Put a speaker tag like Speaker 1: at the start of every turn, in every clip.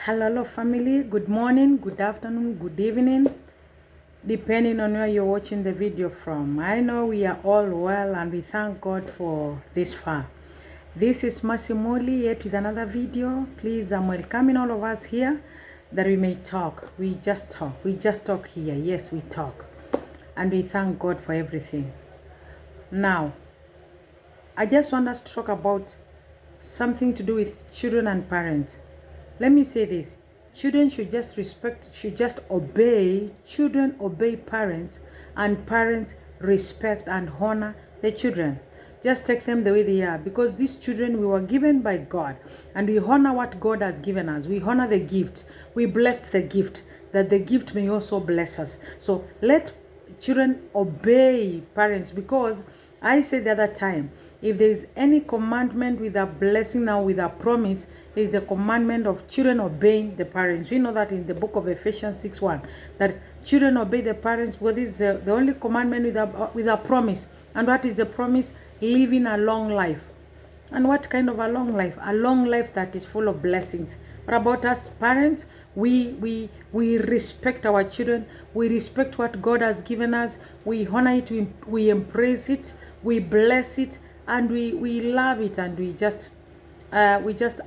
Speaker 1: Hello family, good morning, good afternoon, good evening, depending on where you're watching the video from. I know we are all well and we thank God for this far. This is Masimoli yet with another video. Please, I'm welcoming all of us here that we may talk. We just talk here. Yes, we talk. And we thank God for everything. Now, I just want us to talk about something to do with children and parents. Let me say this. Children should just obey. Children obey parents, and parents respect and honor the children. Just take them the way they are, because these children we were given by God, and we honor what God has given us. We honor the gift. We bless the gift, that the gift may also bless us. So let children obey parents, because I said the other time, if there is any commandment with a blessing now with a promise, is the commandment of children obeying the parents. We know that in the book of Ephesians 6:1, that children obey the parents, but this is the only commandment with a promise. And what is the promise? Living a long life. And what kind of a long life? A long life that is full of blessings. What about us parents? We respect our children. We respect what God has given us. We honor it. We embrace it. We bless it. And we love it, and we just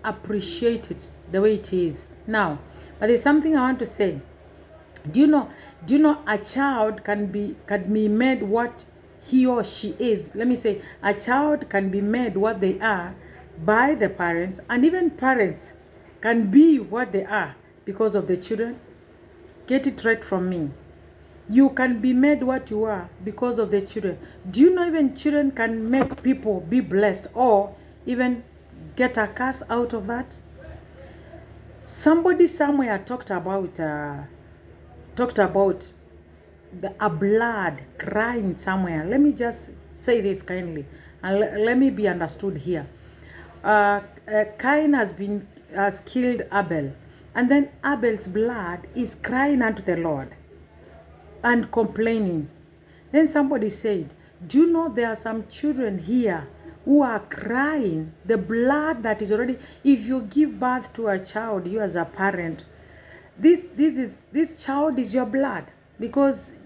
Speaker 1: appreciate it the way it is. Now, but there's something I want to say. Do you know a child can be made what he or she is? Let me say, a child can be made what they are by the parents, and even parents can be what they are because of the children. Get it right from me. You can be made what you are because of the children. Do you know even children can make people be blessed, or even get a curse out of that? Somebody somewhere talked about a blood crying somewhere. Let me just say this kindly, and let me be understood here. Cain has killed Abel, and then Abel's blood is crying unto the Lord and complaining. Then somebody said, do you know there are some children here who are crying the blood that is already, if you give birth to a child, you as a parent, this child is your blood, because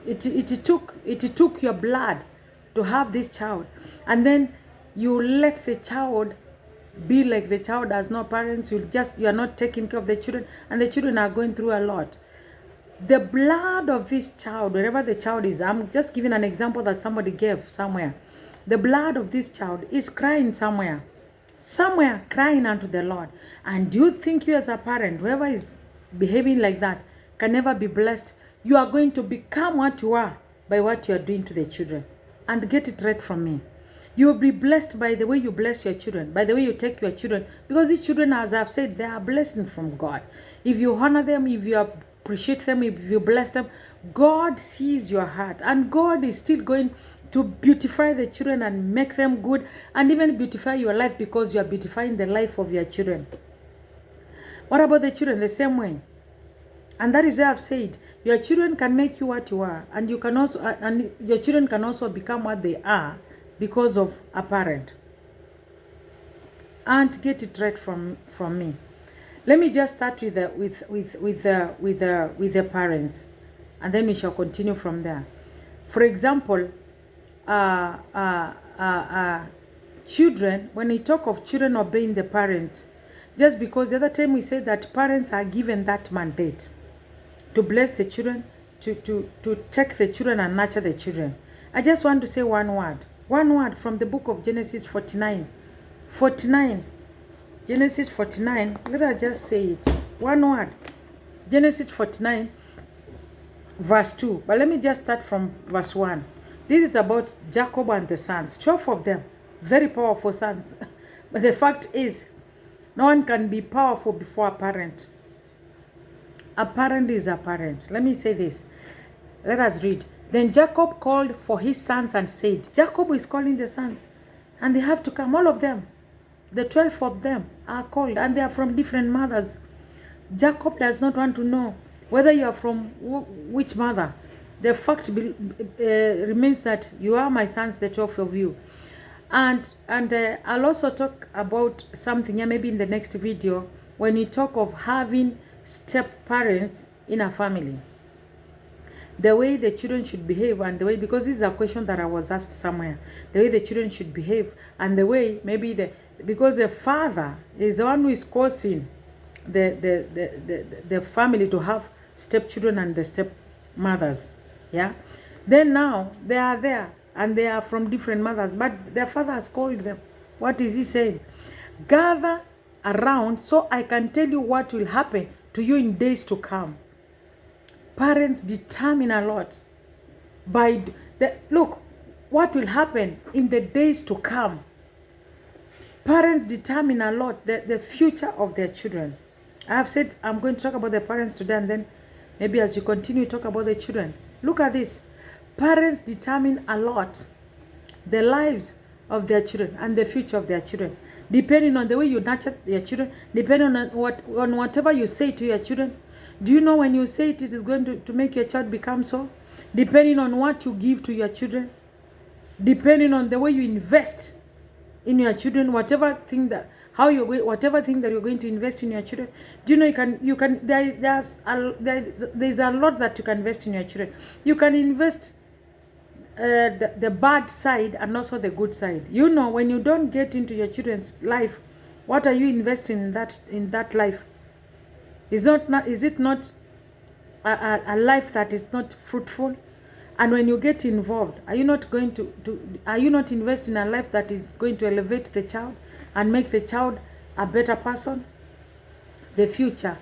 Speaker 1: it took your blood to have this child, and then you let the child be like the child has no parents. You are not taking care of the children, and the children are going through a lot. The blood of this child, wherever the child is, I'm just giving an example that somebody gave somewhere. The blood of this child is crying somewhere crying unto the Lord. And do you think you as a parent, whoever is behaving like that, can never be blessed? You are going to become what you are by what you are doing to the children. And get it right from me. You will be blessed by the way you bless your children, by the way you take your children, because these children, as I've said, they are blessings from God. If you honor them, if you appreciate them, if you bless them, God sees your heart, and God is still going to beautify the children and make them good, and even beautify your life, because you are beautifying the life of your children. What about the children? The same way. And that is why I've said, your children can make you what you are, and you can also and your children can also become what they are because of a parent. And get it right from me. Let me just start with the parents, and then we shall continue from there. For example, children, when we talk of children obeying the parents, just because the other time we said that parents are given that mandate to bless the children, to take the children and nurture the children. I just want to say one word from the book of Genesis 49. Genesis 49, let us just say it. One word. Genesis 49, verse 2. But let me just start from verse 1. This is about Jacob and the sons. 12 of them. Very powerful sons. But the fact is, no one can be powerful before a parent. A parent is a parent. Let me say this. Let us read. Then Jacob called for his sons and said, Jacob is calling the sons, and they have to come, all of them. The 12 of them are called, and they are from different mothers. Jacob does not want to know whether you are from which mother. The fact remains that you are my sons, the 12 of you. And I'll also talk about something, maybe in the next video, when you talk of having step parents in a family, the way the children should behave, and the way, because this is a question that I was asked somewhere, the way the children should behave, and the way maybe because the father is the one who is causing the family to have stepchildren and the stepmothers. Yeah, then now they are there and they are from different mothers, but their father has called them. What is he saying? Gather around so I can tell you what will happen to you in days to come. Parents determine a lot by look what will happen in the days to come. Parents determine a lot the future of their children. I have said I'm going to talk about the parents today, and then maybe as you continue talk about the children. Look at this. Parents determine a lot the lives of their children and the future of their children, depending on the way you nurture your children, depending on whatever you say to your children. Do you know when you say it is going to make your child become so? Depending on what you give to your children, depending on the way you invest in your children, whatever thing that you're going to invest in your children. Do you know there's a lot that you can invest in your children. You can invest the bad side and also the good side. You know, when you don't get into your children's life, what are you investing in that life? Is it not a life that is not fruitful? And when you get involved, are you not investing in a life that is going to elevate the child and make the child a better person? The future.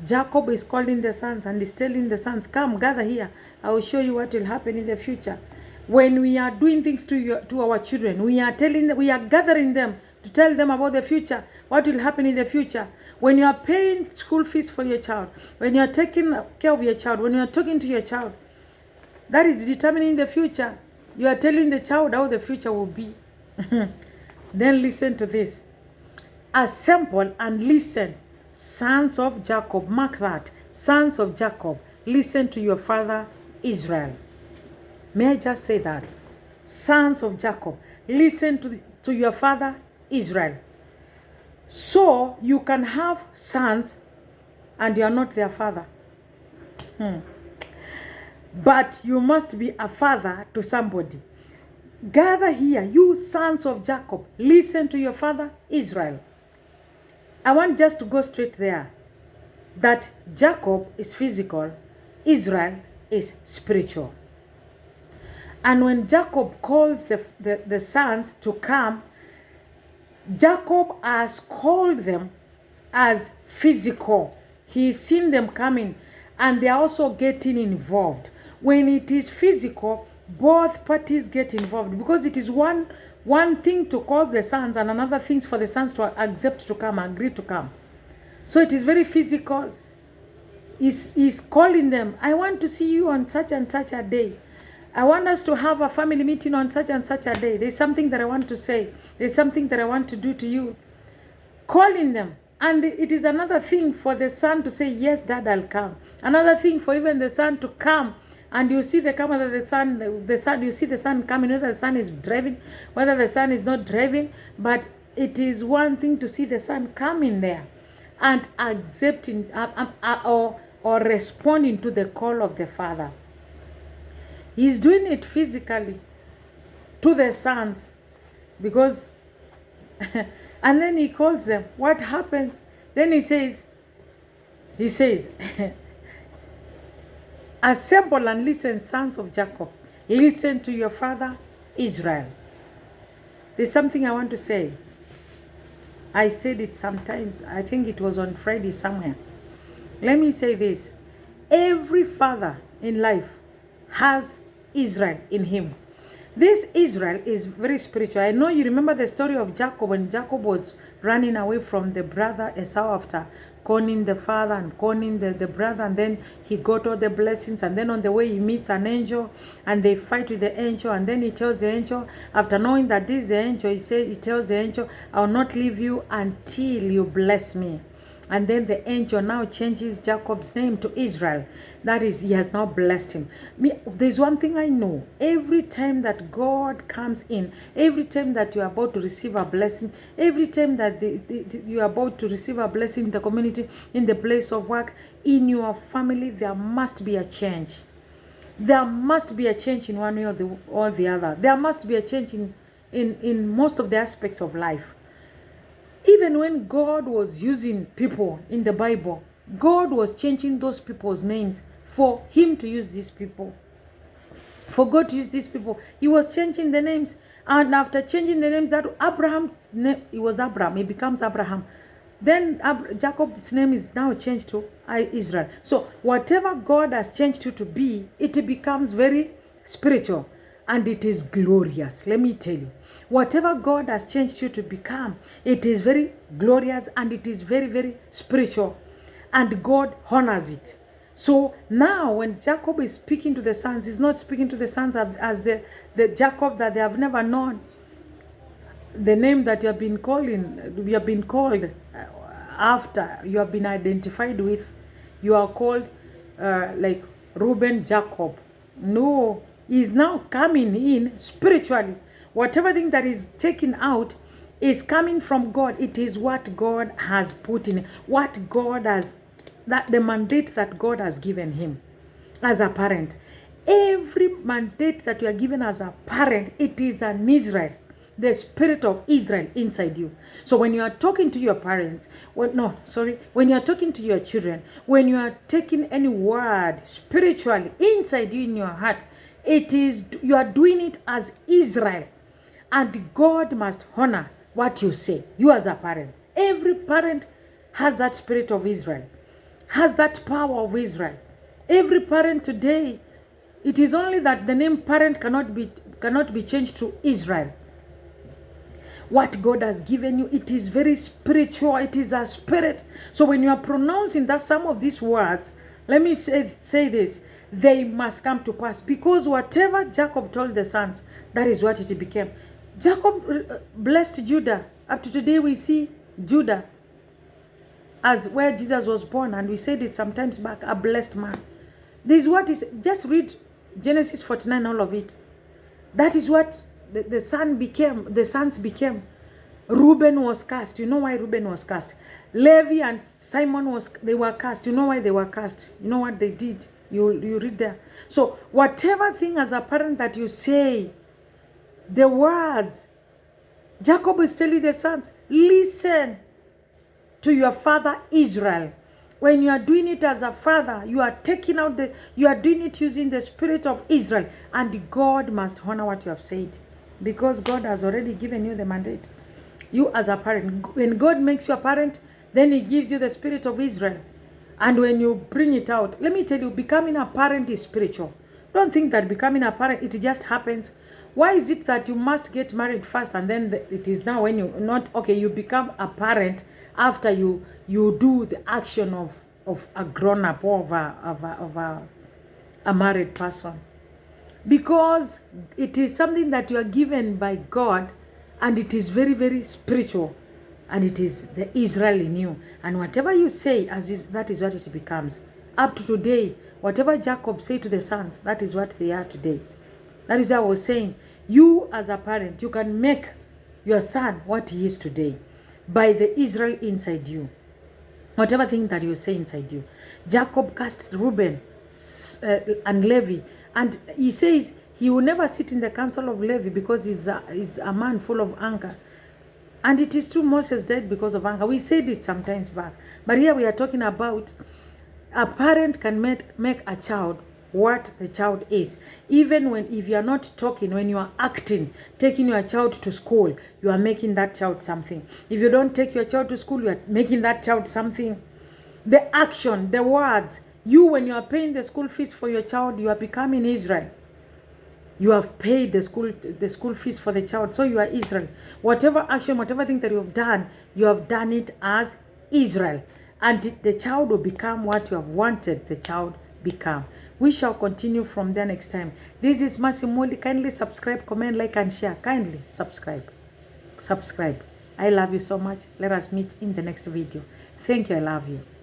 Speaker 1: Jacob is calling the sons and is telling the sons, come, gather here. I will show you what will happen in the future. When we are doing things to our children, we are gathering them to tell them about the future, what will happen in the future. When you are paying school fees for your child, when you are taking care of your child, when you are talking to your child, that is determining the future. You are telling the child how the future will be. Then listen to this. Assemble and listen, sons of Jacob. Mark that. Sons of Jacob, listen to your father Israel. May I just say that? Sons of Jacob, listen to your father Israel. So you can have sons and you are not their father. But you must be a father to somebody. Gather here, you sons of Jacob, listen to your father Israel. I want just to go straight there. That Jacob is physical, Israel is spiritual. And when Jacob calls the sons to come, Jacob has called them as physical. He's seen them coming and they are also getting involved. When it is physical, both parties get involved, because it is one thing to call the sons and another thing for the sons to accept to come, agree to come. So it is very physical. He's calling them. I want to see you on such and such a day. I want us to have a family meeting on such and such a day. There's something that I want to say. There's something that I want to do to you. Calling them. And it is another thing for the son to say, yes, Dad, I'll come. Another thing for even the son to come. And you see the camera that the son, you see the son coming, whether the son is driving, whether the son is not driving. But it is one thing to see the son coming there and accepting or responding to the call of the father. He's doing it physically to the sons, because and then he calls them. What happens? Then he says, assemble and listen, sons of Jacob. Listen to your father Israel. There's something I want to say. I said it sometimes. I think it was on Friday somewhere. Let me say this. Every father in life has Israel in him. This Israel is very spiritual. I know you remember the story of Jacob, when Jacob was running away from the brother Esau after conning the father and conning the brother, and then he got all the blessings, and then on the way he meets an angel and they fight with the angel, and then he tells the angel, after knowing that this is the angel, he tells the angel, I will not leave you until you bless me. And then the angel now changes Jacob's name to Israel. That is, he has now blessed him. There's one thing I know. Every time that God comes in, every time that you are about to receive a blessing, every time that you are about to receive a blessing in the community, in the place of work, in your family, there must be a change. There must be a change in one way or the other. There must be a change in most of the aspects of life. Even when God was using people in the Bible, God was changing those people's names for him to use these people. For God to use these people, he was changing the names. And after changing the names, that Abraham, it was Abraham, he becomes Abraham. Then Jacob's name is now changed to Israel. So whatever God has changed you to be, it becomes very spiritual. And it is glorious. Let me tell you, whatever God has changed you to become, it is very glorious and it is very, very spiritual. And God honors it. So now when Jacob is speaking to the sons, he's not speaking to the sons as the Jacob that they have never known. The name that you have been called after, you have been identified with. You are called like Reuben Jacob. No. Is now coming in spiritually. Whatever thing that is taken out is coming from God. It is what God has put in, what God has, that the mandate that God has given him as a parent. Every mandate that you are given as a parent, it is an Israel, the spirit of Israel inside you. So when you are talking to your parents, when you are talking to your children, when you are taking any word spiritually inside you in your heart, it is, you are doing it as Israel, and God must honor what you say. You as a parent, every parent has that spirit of Israel, has that power of Israel. Every parent today, it is only that the name parent cannot be changed to Israel. What God has given you, it is very spiritual. It is a spirit. So when you are pronouncing that some of these words, let me say this. They must come to pass, because whatever Jacob told the sons, that is what it became. Jacob blessed Judah. Up to today we see Judah as where Jesus was born, and we said it sometimes back, a blessed man. This is what is, just read Genesis 49, all of it. That is what the sons became. Reuben was cast. You know why Reuben was cast? Levi and Simon they were cast. You know why they were cast? You know what they did? You read there. So whatever thing as a parent that you say, the words, Jacob is telling the sons, listen to your father Israel. When you are doing it as a father, you are taking out you are doing it using the spirit of Israel, and God must honor what you have said, because God has already given you the mandate. You as a parent, when God makes you a parent, then he gives you the spirit of Israel. And when you bring it out, let me tell you, becoming a parent is spiritual. Don't think that becoming a parent, it just happens. Why is it that you must get married first and then it is now when you become a parent after you do the action of a grown-up or of a married person? Because it is something that you are given by God, and it is very, very spiritual. And it is the Israel in you. And whatever you say, that is what it becomes. Up to today, whatever Jacob said to the sons, that is what they are today. That is what I was saying. You as a parent, you can make your son what he is today by the Israel inside you. Whatever thing that you say inside you. Jacob cast Reuben and Levi. And he says he will never sit in the council of Levi because he's a man full of anger. And it is true, Moses died because of anger. We said it sometimes back. But here we are talking about a parent can make a child what the child is. Even if you are not talking, when you are acting, taking your child to school, you are making that child something. If you don't take your child to school, you are making that child something. The action, the words, when you are paying the school fees for your child, you are becoming Israel. You have paid the school fees for the child, so you are Israel. Whatever action, whatever thing that you have done it as Israel. And the child will become what you have wanted the child become. We shall continue from there next time. This is Mercy Muli. Kindly subscribe, comment, like, and share. Kindly subscribe. I love you so much. Let us meet in the next video. Thank you. I love you.